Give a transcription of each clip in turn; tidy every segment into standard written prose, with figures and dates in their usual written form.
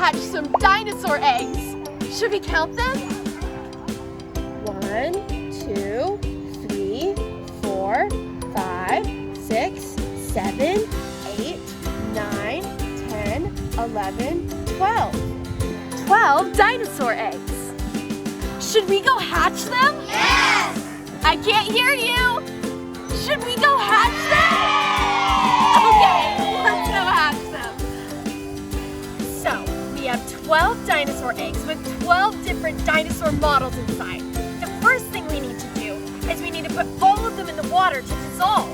hatch some dinosaur eggs. Should we count them? 1, 2, 3, 4, 5, 6, 7, 8, 9, 10, 11, 12. 12 dinosaur eggs. Should we go hatch them? Yes! I can't hear you. Should we go hatch them? Okay, let's go hatch them. So, we have 12 dinosaur eggs with 12 different dinosaur models inside. The first thing we need to do is we need to put all of them in the water to dissolve.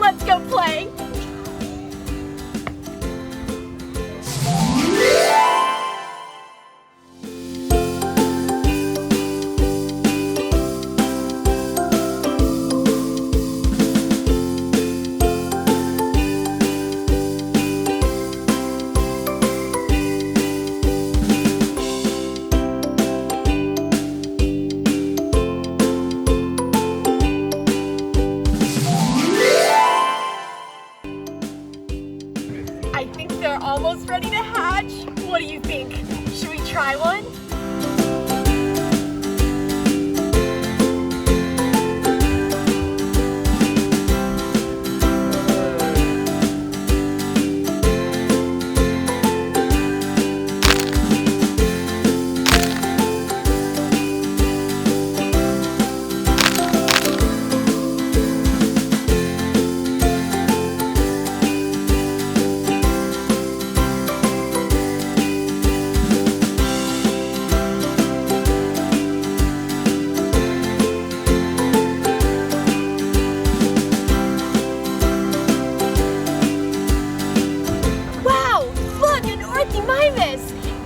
Let's go play. I think they're almost ready to hatch. What do you think? Should we try one?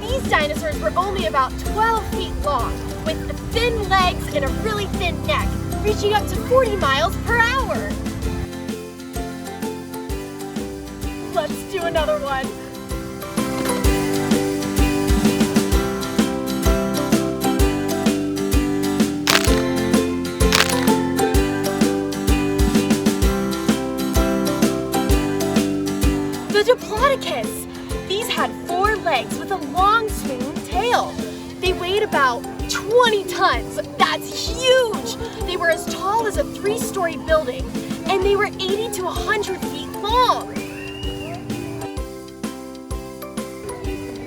These dinosaurs were only about 12 feet long, with thin legs and a really thin neck, reaching up to 40 miles per hour. Let's do another one. The Diplodocus. These had 4 legs with a long swinging tail. They weighed about 20 tons. That's huge! They were as tall as a 3-story building, and they were 80 to 100 feet long.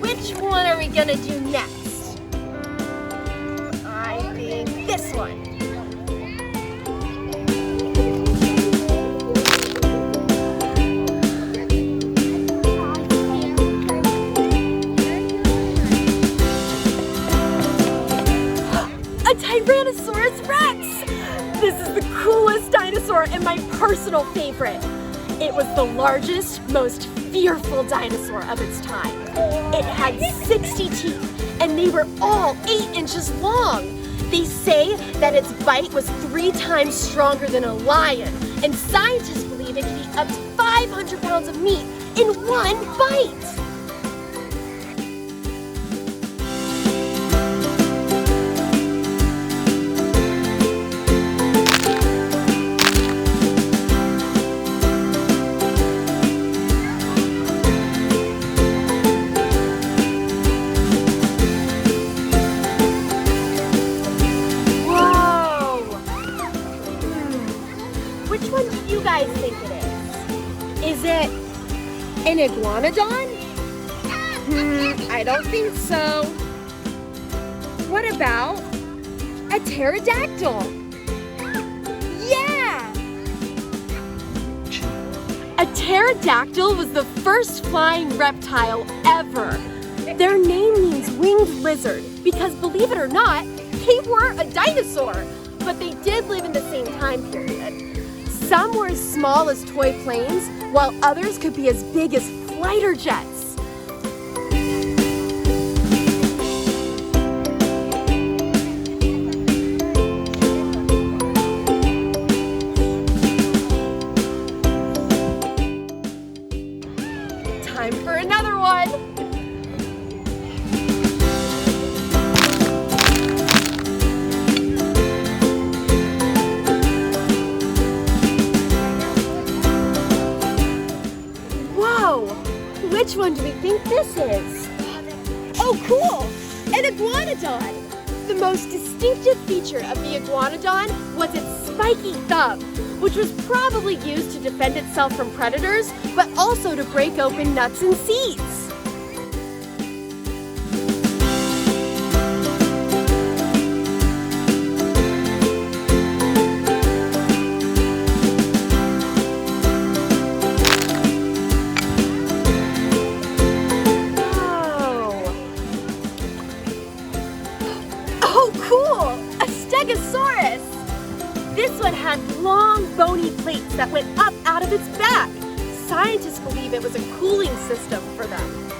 Which one are we gonna do next? I think this one. A Tyrannosaurus Rex! This is the coolest dinosaur and my personal favorite. It was the largest, most fearful dinosaur of its time. It had 60 teeth, and they were all 8 inches long. They say that its bite was 3 times stronger than a lion, and scientists believe it could eat up to 500 pounds of meat in one bite. Which one do you guys think it is? Is it an Iguanodon? I don't think so. What about a Pterodactyl? Yeah! A pterodactyl was the first flying reptile ever. Their name means winged lizard because, believe it or not, they were a dinosaur. but they did live in the same time period. Some were as small as toy planes, while others could be as big as fighter jets. Time for another one. Whoa! Which one do we think this is? Oh, cool! An Iguanodon! The most distinctive feature of the Iguanodon was its spiky thumb, which was probably used to defend itself from predators, but also to break open nuts and seeds. Oh, cool! A Stegosaurus! This one had long, bony plates that went up out of its back. Scientists believe it was a cooling system for them.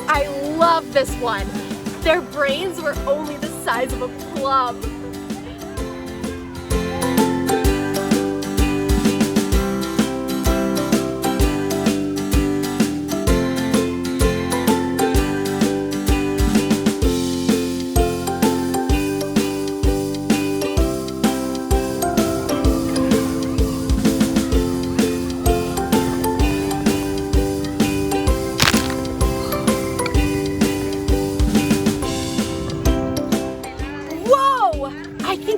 I love this one. Their brains were only the size of a plum.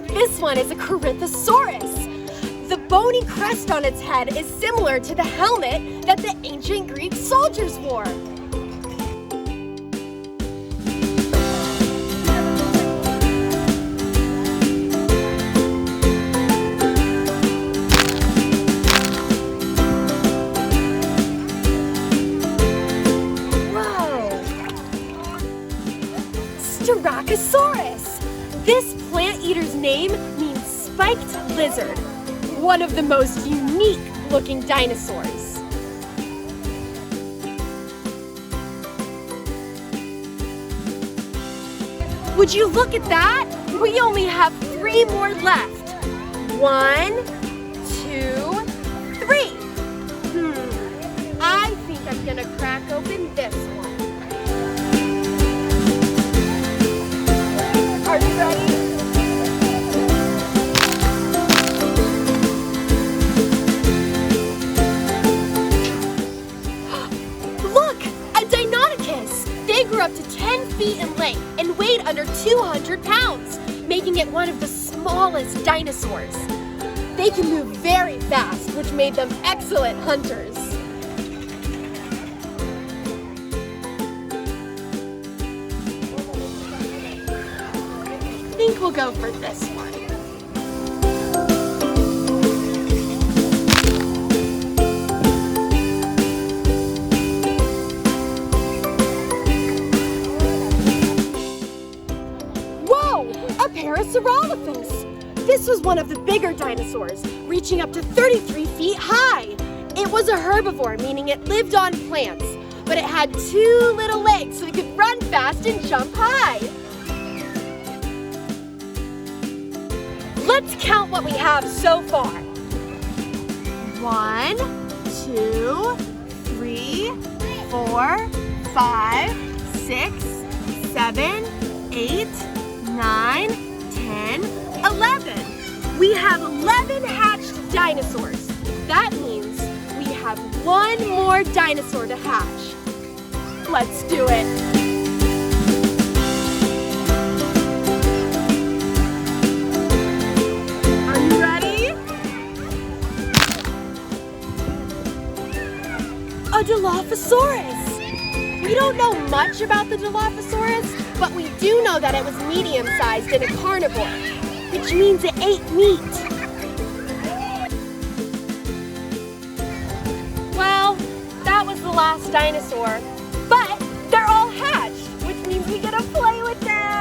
This one is a Corinthosaurus. The bony crest on its head is similar to the helmet that the ancient Greek soldiers wore. Whoa! Starakasaurus! This plant-eater's name means spiked lizard, one of the most unique-looking dinosaurs. Would you look at that? We only have 3 more left. 1, 2, 3. I think I'm gonna crack open this one. Are you ready? Look! A Deinonychus! They grew up to 10 feet in length and weighed under 200 pounds, making it one of the smallest dinosaurs. They can move very fast, which made them excellent hunters. I think we'll go for this one. Whoa! A Sarolapus! This was one of the bigger dinosaurs, reaching up to 33 feet high. It was a herbivore, meaning it lived on plants, but it had 2 little legs so it could run fast and jump high. Let's count what we have so far. 1, 2, 3, 4, 5, 6, 7, 8, 9, 10, 11. We have 11 hatched dinosaurs. That means we have 1 more dinosaur to hatch. Let's do it. A Dilophosaurus! We don't know much about the Dilophosaurus, but we do know that it was medium-sized and a carnivore, which means it ate meat. Well, that was the last dinosaur, but they're all hatched, which means we get to play with them!